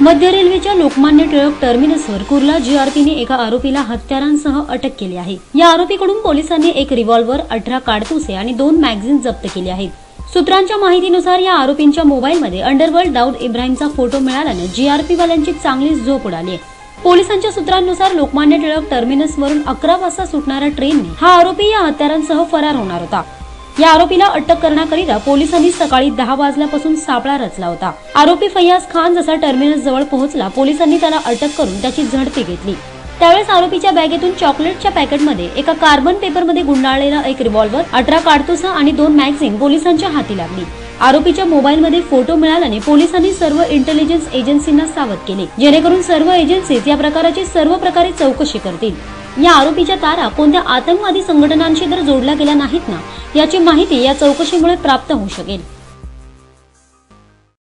मध्य रेल्वेच्या लोकमान्य टिळक टर्मिनसवर कुर्ला जीआरपीने एका आरोपीला हत्यारांसह अटक केली आहे। या आरोपीकडून पोलिसांनी एक रिव्हॉल्व्हर, 18 काडतुसे आणि 2 मॅगझिन जप्त केले आहेत। सूत्रांच्या माहितीनुसार या आरोपींच्या मोबाईलमध्ये अंडरवर्ल्ड दाऊद इब्राहिमचा फोटो मिळाल्याने जीआरपी वाल्यांची चांगलीच झोप उडाली। पोलिसांच्या सूत्रांनुसार लोकमान्य टिळक टर्मिनसवरून 11 वाजता सुटणाऱ्या ट्रेनने हा आरोपी या हत्यारांसह फरार होणार होता। या आरोपीला अटक करण्याकरिता पोलिसांनी सकाळी 10 वाजल्यापासून सापळा रचला होता। आरोपी फैयाज खान जसा टर्मिनस जवळ पोहोचला, पोलिसांनी त्याला अटक करून त्याची झडती घेतली। त्यावेळेस आरोपीच्या बॅगेतून चॉकलेटच्या पॅकेटमध्ये एका कार्बन पेपरमध्ये गुंडाळलेला एक रिव्हॉल्व्हर, 18 काडतुस आणि 2 मॅगझिन पोलिसांच्या हाती लागली। आरोपीच्या मोबाईलमध्ये फोटो मिळाल्याने पोलिसांनी सर्व इंटेलिजन्स एजन्सींना सावध केले, जेणेकरून सर्व एजन्सीज या प्रकाराची सर्व प्रकारे चौकशी करतील। या आरोपीच्या तारा कोणत्या आतंकवादी संघटनांशी जर जोडल्या गेल्या नाहीत ना, याची माहिती या चौकशीमुळे प्राप्त होऊ शकेल।